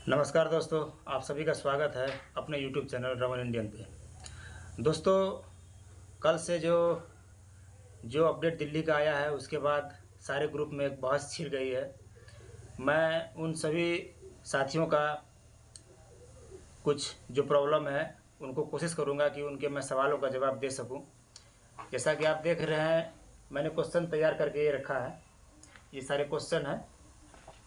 नमस्कार दोस्तों, आप सभी का स्वागत है अपने YouTube चैनल रमन इंडियन पे। दोस्तों, कल से जो जो अपडेट दिल्ली का आया है उसके बाद सारे ग्रुप में एक बहस छिड़ गई है। मैं उन सभी साथियों का कुछ जो प्रॉब्लम है उनको कोशिश करूंगा कि उनके मैं सवालों का जवाब दे सकूं। जैसा कि आप देख रहे हैं, मैंने क्वेश्चन तैयार करके ये रखा है। ये सारे क्वेश्चन हैं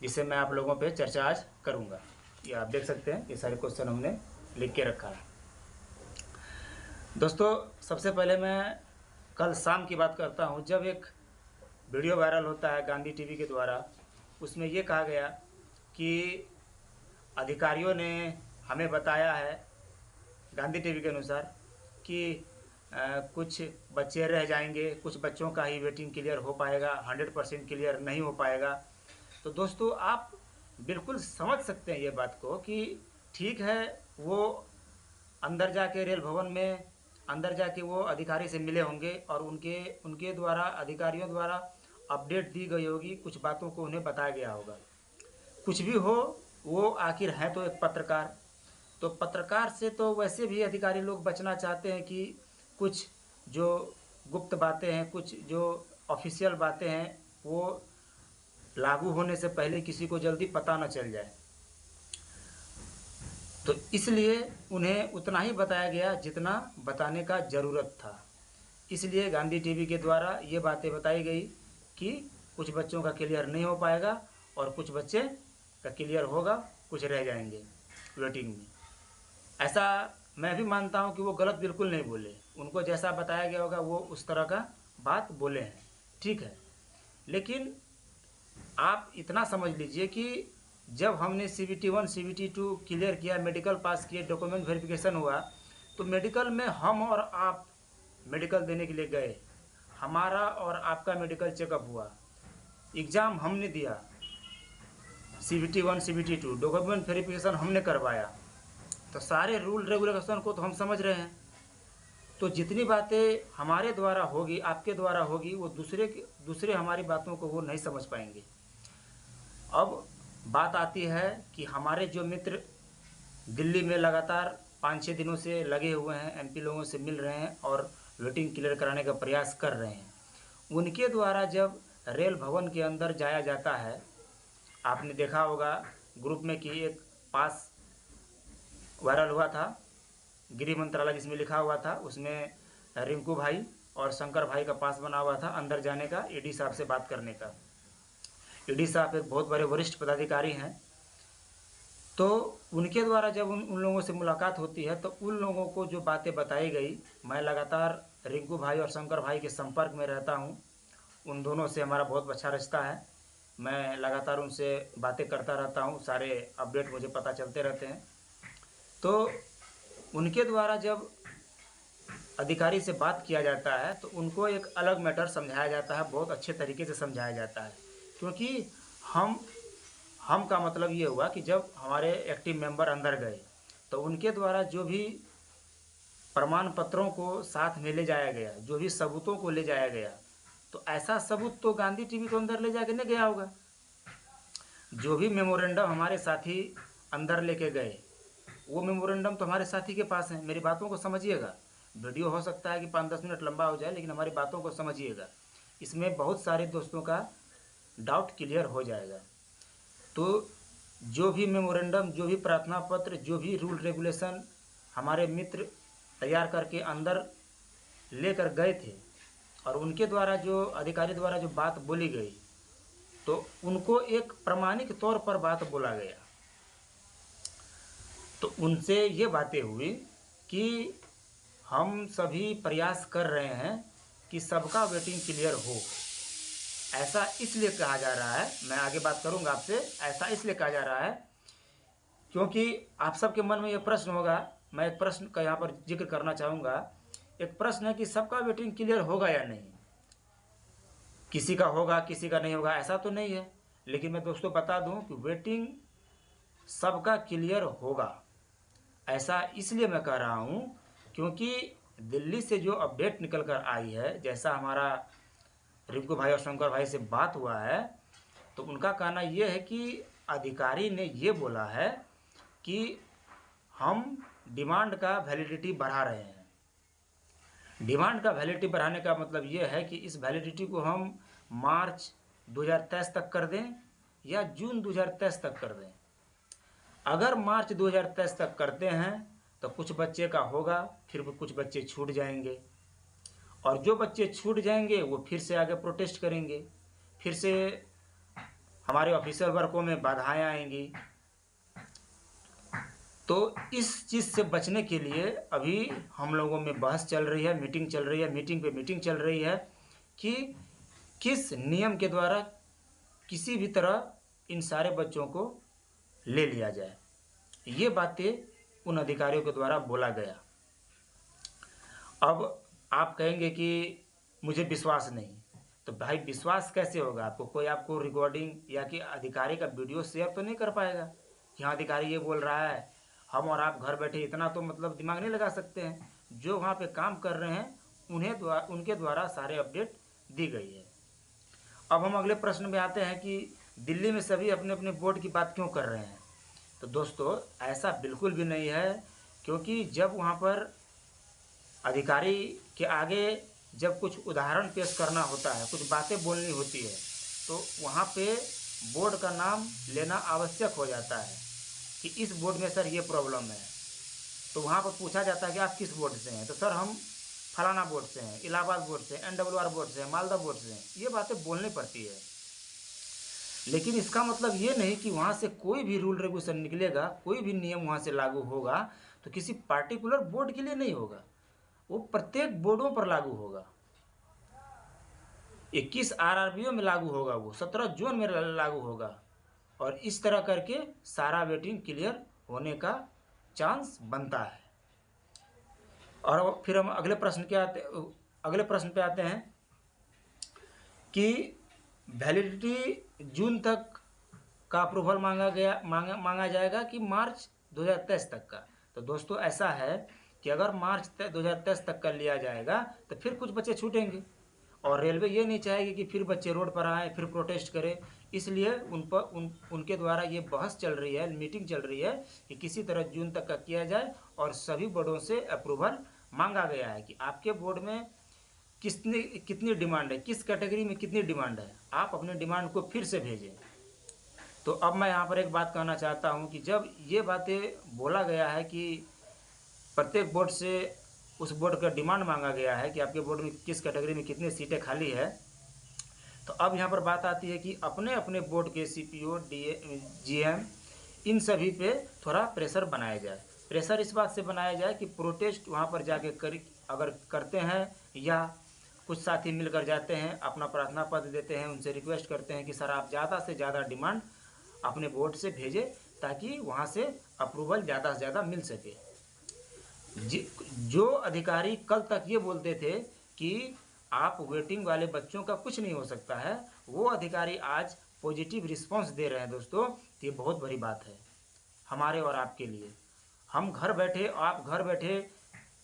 जिसे मैं आप लोगों पे चर्चा आज करूंगा। ये आप देख सकते हैं, ये सारे क्वेश्चन हमने लिख के रखा है। दोस्तों, सबसे पहले मैं कल शाम की बात करता हूं, जब एक वीडियो वायरल होता है गांधी टीवी के द्वारा। उसमें ये कहा गया कि अधिकारियों ने हमें बताया है, गांधी टीवी के अनुसार, कि कुछ बच्चे रह जाएंगे, कुछ बच्चों का ही वेटिंग क्लियर हो पाएगा, 100% क्लियर नहीं हो पाएगा। तो दोस्तों, आप बिल्कुल समझ सकते हैं ये बात को कि ठीक है, वो अंदर जाके रेल भवन में अंदर जाके वो अधिकारी से मिले होंगे और उनके द्वारा, अधिकारियों द्वारा अपडेट दी गई होगी, कुछ बातों को उन्हें बताया गया होगा। कुछ भी हो, वो आखिर है तो एक पत्रकार। तो पत्रकार से तो वैसे भी अधिकारी लोग बचना चाहते हैं कि कुछ जो गुप्त बातें हैं, कुछ जो ऑफिशियल बातें हैं, वो लागू होने से पहले किसी को जल्दी पता न चल जाए। तो इसलिए उन्हें उतना ही बताया गया जितना बताने का ज़रूरत था। इसलिए गांधी टीवी के द्वारा ये बातें बताई गई कि कुछ बच्चों का क्लियर नहीं हो पाएगा और कुछ बच्चे का क्लियर होगा, कुछ रह जाएंगे वेटिंग में। ऐसा मैं भी मानता हूं कि वो गलत बिल्कुल नहीं बोले। उनको जैसा बताया गया होगा वो उस तरह का बात बोले हैं, ठीक है। लेकिन आप इतना समझ लीजिए कि जब हमने CBT 1 CBT 2 क्लियर किया, मेडिकल पास किए, डॉक्यूमेंट वेरिफिकेशन हुआ, तो मेडिकल में हम और आप मेडिकल देने के लिए गए। हमारा और आपका मेडिकल चेकअप हुआ, एग्ज़ाम हमने दिया, CBT 1 CBT 2 डॉक्यूमेंट वेरिफिकेशन हमने करवाया। तो सारे रूल रेगुलेशन को तो हम समझ रहे हैं। तो जितनी बातें हमारे द्वारा होगी, आपके द्वारा होगी, वो दूसरे हमारी बातों को वो नहीं समझ पाएंगे। अब बात आती है कि हमारे जो मित्र दिल्ली में लगातार 5-6 दिनों से लगे हुए हैं, MP लोगों से मिल रहे हैं और वेटिंग क्लियर कराने का प्रयास कर रहे हैं, उनके द्वारा जब रेल भवन के अंदर जाया जाता है, आपने देखा होगा ग्रुप में कि एक पास वायरल हुआ था गृह मंत्रालय जिसमें लिखा हुआ था, उसमें रिंकू भाई और शंकर भाई का पास बना हुआ था अंदर जाने का, ED साहब से बात करने का। ED साहब एक बहुत बड़े वरिष्ठ पदाधिकारी हैं। तो उनके द्वारा जब उन लोगों से मुलाकात होती है तो उन लोगों को जो बातें बताई गई, मैं लगातार रिंकू भाई और शंकर भाई के संपर्क में रहता हूं। उन दोनों से हमारा बहुत अच्छा रिश्ता है। मैं लगातार उनसे बातें करता रहता हूं, सारे अपडेट मुझे पता चलते रहते हैं। तो उनके द्वारा जब अधिकारी से बात किया जाता है तो उनको एक अलग मैटर समझाया जाता है, बहुत अच्छे तरीके से समझाया जाता है। क्योंकि हम का मतलब ये हुआ कि जब हमारे एक्टिव मेंबर अंदर गए तो उनके द्वारा जो भी प्रमाण पत्रों को साथ में ले जाया गया, जो भी सबूतों को ले जाया गया, तो ऐसा सबूत तो गांधी टीवी को अंदर ले जाके नहीं गया होगा। जो भी मेमोरेंडम हमारे साथी अंदर लेके गए, वो मेमोरेंडम तो हमारे साथी के पास है। मेरी बातों को समझिएगा। वीडियो हो सकता है कि 5-10 मिनट लंबा हो जाए, लेकिन हमारी बातों को समझिएगा। इसमें बहुत सारे दोस्तों का डाउट क्लियर हो जाएगा। तो जो भी मेमोरेंडम, जो भी प्रार्थना पत्र, जो भी रूल रेगुलेशन हमारे मित्र तैयार करके अंदर लेकर गए थे और उनके द्वारा जो अधिकारी द्वारा जो बात बोली गई, तो उनको एक प्रमाणिक तौर पर बात बोला गया। तो उनसे ये बातें हुई कि हम सभी प्रयास कर रहे हैं कि सबका वेटिंग क्लियर हो। ऐसा इसलिए कहा जा रहा है, मैं आगे बात करूंगा आपसे, ऐसा इसलिए कहा जा रहा है क्योंकि आप सबके मन में ये प्रश्न होगा। मैं एक प्रश्न का यहाँ पर जिक्र करना चाहूँगा। एक प्रश्न है कि सबका वेटिंग क्लियर होगा या नहीं। किसी का होगा, किसी का नहीं होगा, ऐसा तो नहीं है। लेकिन मैं दोस्तों बता दूं कि वेटिंग सबका क्लियर होगा। ऐसा इसलिए मैं कह रहा हूं क्योंकि दिल्ली से जो अपडेट निकल कर आई है, जैसा हमारा रिंकू भाई और शंकर भाई से बात हुआ है, तो उनका कहना यह है कि अधिकारी ने ये बोला है कि हम डिमांड का वैलिडिटी बढ़ा रहे हैं। डिमांड का वैलिडिटी बढ़ाने का मतलब ये है कि इस वैलिडिटी को हम मार्च 2023 तक कर दें या जून 2023 तक कर दें। अगर मार्च 2023 तक करते हैं तो कुछ बच्चे का होगा, फिर कुछ बच्चे छूट जाएंगे, और जो बच्चे छूट जाएंगे वो फिर से आगे प्रोटेस्ट करेंगे, फिर से हमारे ऑफिशियल वर्कों में बाधाएं आएंगी। तो इस चीज़ से बचने के लिए अभी हम लोगों में बहस चल रही है, मीटिंग चल रही है, मीटिंग पे मीटिंग चल रही है कि किस नियम के द्वारा किसी भी तरह इन सारे बच्चों को ले लिया जाए। ये बातें उन अधिकारियों के द्वारा बोला गया। अब आप कहेंगे कि मुझे विश्वास नहीं, तो भाई विश्वास कैसे होगा आपको? कोई आपको रिकॉर्डिंग या कि अधिकारी का वीडियो शेयर तो नहीं कर पाएगा कि हाँ अधिकारी ये बोल रहा है। हम और आप घर बैठे इतना तो मतलब दिमाग नहीं लगा सकते हैं। जो वहाँ पे काम कर रहे हैं उनके द्वारा सारे अपडेट दी गई है। अब हम अगले प्रश्न में आते हैं कि दिल्ली में सभी अपने अपने बोर्ड की बात क्यों कर रहे हैं। तो दोस्तों ऐसा बिल्कुल भी नहीं है, क्योंकि जब वहाँ पर अधिकारी के आगे जब कुछ उदाहरण पेश करना होता है, कुछ बातें बोलनी होती है, तो वहाँ पे बोर्ड का नाम लेना आवश्यक हो जाता है कि इस बोर्ड में सर ये प्रॉब्लम है। तो वहाँ पर पूछा जाता है कि आप किस बोर्ड से हैं, तो सर हम फलाना बोर्ड से हैं, इलाहाबाद बोर्ड से, NWR बोर्ड से, मालदा बोर्ड से हैं। ये बातें बोलनी पड़ती है। लेकिन इसका मतलब ये नहीं कि वहाँ से कोई भी रूल रेगुलेशन निकलेगा, कोई भी नियम वहाँ से लागू होगा तो किसी पार्टिकुलर बोर्ड के लिए नहीं होगा, वो प्रत्येक बोर्डों पर लागू होगा। 21 RRBO में लागू होगा, वो 17 जोन में लागू होगा, और इस तरह करके सारा वेटिंग क्लियर होने का चांस बनता है। और फिर हम अगले प्रश्न पे आते हैं कि वैलिडिटी जून तक का अप्रूवल मांगा जाएगा कि मार्च 2023 तक का। तो दोस्तों ऐसा है कि अगर मार्च 2023 तक का लिया जाएगा तो फिर कुछ बच्चे छूटेंगे, और रेलवे ये नहीं चाहेगी कि फिर बच्चे रोड पर आए, फिर प्रोटेस्ट करें। इसलिए उनके द्वारा ये बहस चल रही है, मीटिंग चल रही है कि किसी तरह जून तक का किया जाए, और सभी बोर्डों से अप्रूवल मांगा गया है कि आपके बोर्ड में कितनी डिमांड है, किस कैटेगरी में कितनी डिमांड है, आप अपने डिमांड को फिर से भेजें। तो अब मैं यहाँ पर एक बात कहना चाहता हूँ कि जब ये बातें बोला गया है कि प्रत्येक बोर्ड से उस बोर्ड का डिमांड मांगा गया है कि आपके बोर्ड में किस कैटेगरी में कितनी सीटें खाली है, तो अब यहाँ पर बात आती है कि अपने अपने बोर्ड के CPO, GM इन सभी पे थोड़ा प्रेशर बनाया जाए। प्रेशर इस बात से बनाया जाए कि प्रोटेस्ट वहाँ पर जाके अगर करते हैं, या कुछ साथी मिलकर जाते हैं, अपना प्रार्थना पत्र देते हैं, उनसे रिक्वेस्ट करते हैं कि सर आप ज़्यादा से ज़्यादा डिमांड अपने बोर्ड से भेजें ताकि वहाँ से अप्रूवल ज़्यादा से ज़्यादा मिल सके। जो अधिकारी कल तक ये बोलते थे कि आप वेटिंग वाले बच्चों का कुछ नहीं हो सकता है, वो अधिकारी आज पॉजिटिव रिस्पांस दे रहे हैं। दोस्तों ये बहुत बड़ी बात है हमारे और आपके लिए। हम घर बैठे, आप घर बैठे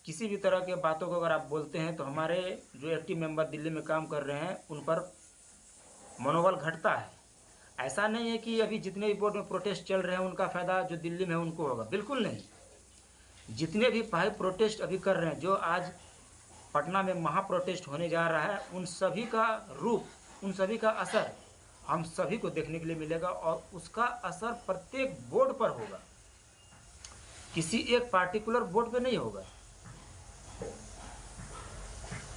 किसी भी तरह के बातों को अगर आप बोलते हैं तो हमारे जो एक्टिव मेंबर दिल्ली में काम कर रहे हैं उन पर मनोबल घटता है। ऐसा नहीं है कि अभी जितने भी बोर्ड में प्रोटेस्ट चल रहे हैं उनका फ़ायदा जो दिल्ली में है उनको होगा, बिल्कुल नहीं। जितने भी भाई प्रोटेस्ट अभी कर रहे हैं, जो आज पटना में महा प्रोटेस्ट होने जा रहा है, उन सभी का रूप, उन सभी का असर हम सभी को देखने के लिए मिलेगा, और उसका असर प्रत्येक बोर्ड पर होगा, किसी एक पार्टिकुलर बोर्ड पे नहीं होगा।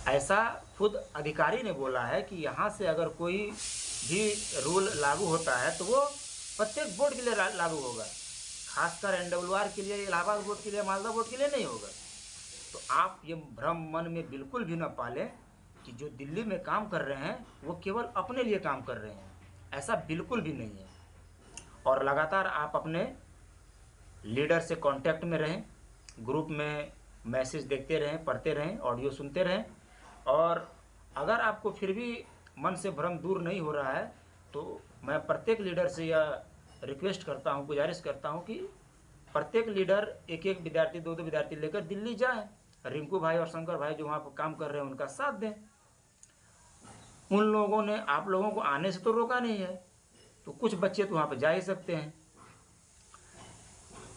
ऐसा खुद अधिकारी ने बोला है कि यहाँ से अगर कोई भी रूल लागू होता है तो वो प्रत्येक बोर्ड के लिए लागू होगा, खासकर NWR के लिए, इलाहाबाद बोर्ड के लिए, मालदा बोर्ड के लिए नहीं होगा। तो आप ये भ्रम मन में बिल्कुल भी न पालें कि जो दिल्ली में काम कर रहे हैं वो केवल अपने लिए काम कर रहे हैं, ऐसा बिल्कुल भी नहीं है। और लगातार आप अपने लीडर से कांटेक्ट में रहें, ग्रुप में मैसेज देखते रहें, पढ़ते रहें, ऑडियो सुनते रहें, और अगर आपको फिर भी मन से भ्रम दूर नहीं हो रहा है तो मैं प्रत्येक लीडर से यह रिक्वेस्ट करता हूँ, गुजारिश करता हूँ कि प्रत्येक लीडर एक एक विद्यार्थी, दो दो विद्यार्थी लेकर दिल्ली जाएं, रिंकू भाई और शंकर भाई जो वहाँ पर काम कर रहे हैं उनका साथ दें। उन लोगों ने आप लोगों को आने से तो रोका नहीं है, तो कुछ बच्चे तो वहाँ पर जा ही सकते हैं।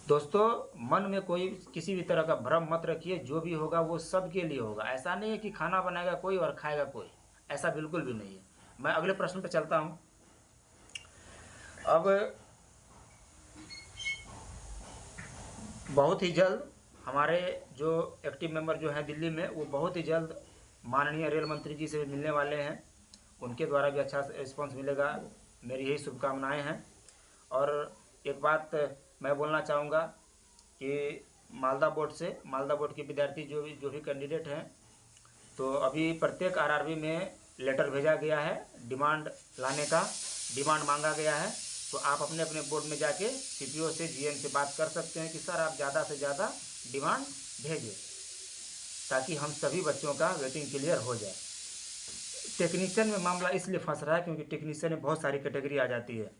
दोस्तों, मन में कोई किसी भी तरह का भ्रम मत रखिए, जो भी होगा वो सबके लिए होगा। ऐसा नहीं है कि खाना बनाएगा कोई और खाएगा कोई, ऐसा बिल्कुल भी नहीं है। मैं अगले प्रश्न पर चलता हूँ। अब बहुत ही जल्द हमारे जो एक्टिव मेंबर जो हैं दिल्ली में, वो बहुत ही जल्द माननीय रेल मंत्री जी से भी मिलने वाले हैं। उनके द्वारा भी अच्छा रिस्पॉन्स मिलेगा, मेरी यही शुभकामनाएं हैं। और एक बात मैं बोलना चाहूँगा कि मालदा बोर्ड के विद्यार्थी जो भी कैंडिडेट हैं, तो अभी प्रत्येक आरआरबी में लेटर भेजा गया है, डिमांड मांगा गया है। तो आप अपने अपने बोर्ड में जाके सीपीओ से, जीएम से बात कर सकते हैं कि सर आप ज़्यादा से ज़्यादा डिमांड भेजें, ताकि हम सभी बच्चों का वेटिंग क्लियर हो जाए। टेक्नीशियन में मामला इसलिए फंस रहा है क्योंकि टेक्नीशियन में बहुत सारी कैटेगरी आ जाती है।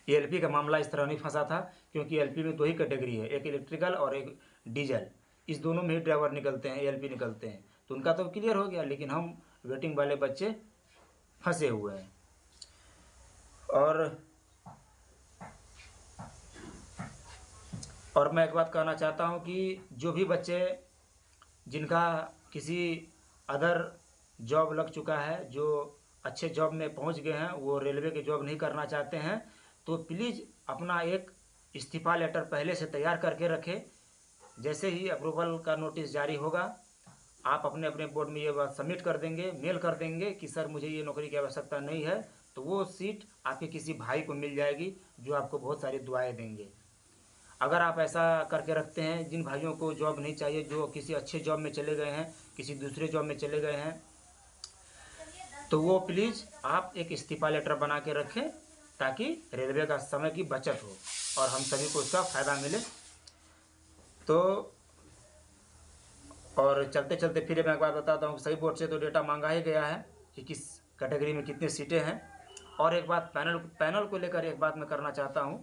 एलपी का मामला इस तरह नहीं फंसा था, क्योंकि एलपी में 2 ही कैटेगरी है, एक इलेक्ट्रिकल और एक डीजल। इस दोनों में ही ड्राइवर निकलते हैं, एलपी निकलते हैं, तो उनका तो क्लियर हो गया, लेकिन हम वेटिंग वाले बच्चे फंसे हुए हैं। और मैं एक बात कहना चाहता हूं कि जो भी बच्चे जिनका किसी अदर जॉब लग चुका है, जो अच्छे जॉब में पहुंच गए हैं, वो रेलवे के जॉब नहीं करना चाहते हैं, तो प्लीज़ अपना एक इस्तीफ़ा लेटर पहले से तैयार करके रखें। जैसे ही अप्रूवल का नोटिस जारी होगा, आप अपने अपने बोर्ड में ये बात सबमिट कर देंगे, मेल कर देंगे कि सर मुझे ये नौकरी की आवश्यकता नहीं है, तो वो सीट आपके किसी भाई को मिल जाएगी, जो आपको बहुत सारी दुआएं देंगे। अगर आप ऐसा करके रखते हैं, जिन भाइयों को जॉब नहीं चाहिए, जो किसी अच्छे जॉब में चले गए हैं, किसी दूसरे जॉब में चले गए हैं, तो वो प्लीज़ आप एक इस्तीफ़ा लेटर बना के रखें, ताकि रेलवे का समय की बचत हो और हम सभी को उसका फ़ायदा मिले। तो और चलते चलते फिर मैं एक बात बताता हूँ, सही बोर्ड से तो डेटा मांगा ही गया है कि किस कैटेगरी में कितनी सीटें हैं। और एक बात पैनल को लेकर एक बात मैं करना चाहता हूँ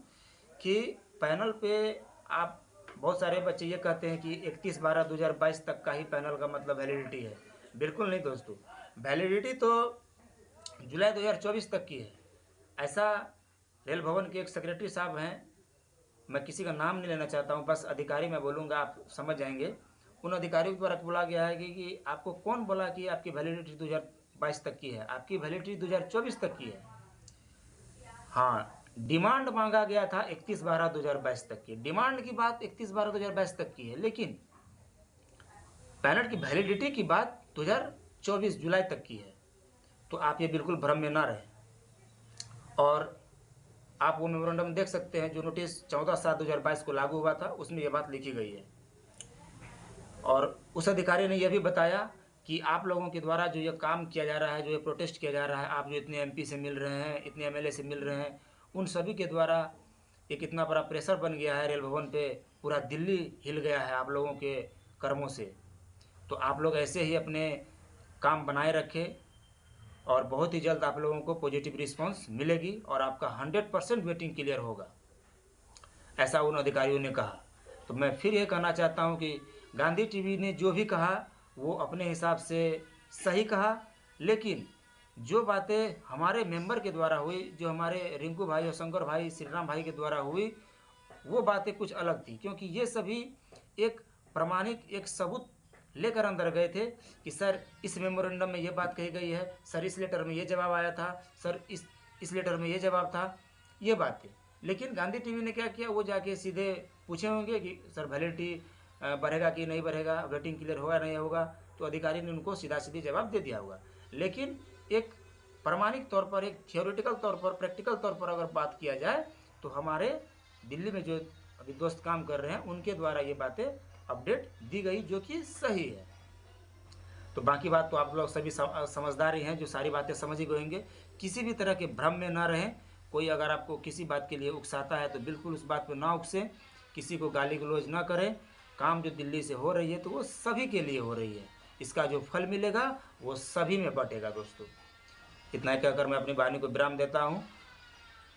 कि पैनल पे आप बहुत सारे बच्चे ये कहते हैं कि 31/12/2022 तक का ही पैनल का मतलब वैलिडिटी है। बिल्कुल नहीं दोस्तों, वैलिडिटी तो जुलाई 2024 तक की है। ऐसा रेल भवन के एक सेक्रेटरी साहब हैं, मैं किसी का नाम नहीं लेना चाहता हूँ, बस अधिकारी मैं बोलूँगा, आप समझ जाएंगे। उन अधिकारियों द्वारा बोला गया है कि आपको कौन बोला कि आपकी वैलिडिटी 2022 तक की है? आपकी वैलिडिटी 2024 तक की है। हाँ, डिमांड मांगा गया था 31/12/2022 तक की, डिमांड की बात 31/12/2022 तक की है, लेकिन पैनल की वैलिडिटी की बात 2024 जुलाई तक की है। तो आप ये बिल्कुल भ्रम में ना रहें। और आप वो मेमोरेंडम देख सकते हैं जो नोटिस 14/7/2022 को लागू हुआ था, उसमें ये बात लिखी गई है। और उस अधिकारी ने यह भी बताया कि आप लोगों के द्वारा जो ये काम किया जा रहा है, जो ये प्रोटेस्ट किया जा रहा है, आप जो इतने एमपी से मिल रहे हैं, इतने एमएलए से मिल रहे हैं, उन सभी के द्वारा एक इतना बड़ा प्रेशर बन गया है रेल भवन पे, पूरा दिल्ली हिल गया है आप लोगों के कर्मों से। तो आप लोग ऐसे ही अपने काम बनाए रखें और बहुत ही जल्द आप लोगों को पॉजिटिव रिस्पांस मिलेगी और आपका 100% वेटिंग क्लियर होगा, ऐसा उन अधिकारियों ने कहा। तो मैं फिर ये कहना चाहता हूँ कि गांधी टीवी ने जो भी कहा वो अपने हिसाब से सही कहा, लेकिन जो बातें हमारे मेंबर के द्वारा हुई, जो हमारे रिंकू भाई और शंकर भाई, श्रीराम भाई के द्वारा हुई, वो बातें कुछ अलग थी। क्योंकि ये सभी एक प्रमाणिक एक सबूत लेकर अंदर गए थे कि सर इस मेमोरेंडम में ये बात कही गई है, सर इस लेटर में ये जवाब आया था, सर इस लेटर में ये जवाब था, ये बातें। लेकिन गांधी टीवी ने क्या किया, वो जाके सीधे पूछे होंगे कि सर वैलिडिटी बढ़ेगा कि नहीं बढ़ेगा, वेटिंग क्लियर होगा नहीं होगा, तो अधिकारी ने उनको सीधा सीधी जवाब दे दिया होगा। लेकिन एक प्रमाणिक तौर पर, एक थियोरेटिकल तौर पर, प्रैक्टिकल तौर पर अगर बात किया जाए, तो हमारे दिल्ली में जो अभी दोस्त काम कर रहे हैं, उनके द्वारा ये बातें अपडेट दी गई, जो कि सही है। तो बाकी बात तो आप लोग सभी समझदार ही हैं, जो सारी बातें समझ ही गएंगे। किसी भी तरह के भ्रम में ना रहें। कोई अगर आपको किसी बात के लिए उकसाता है तो बिल्कुल उस बात पर ना उकसें, किसी को गाली गलौज ना करें। काम जो दिल्ली से हो रही है तो वो सभी के लिए हो रही है, इसका जो फल मिलेगा वो सभी में बटेगा। दोस्तों, इतना ही कहकर मैं अपनी वाणी को विराम देता हूँ।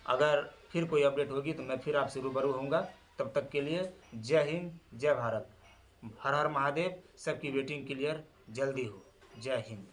अगर फिर कोई अपडेट होगी तो मैं फिर आपसे रूबरू होऊंगा। तब तक के लिए जय हिंद, जय भारत, हर हर महादेव। सबकी वेटिंग क्लियर जल्दी हो। जय हिंद।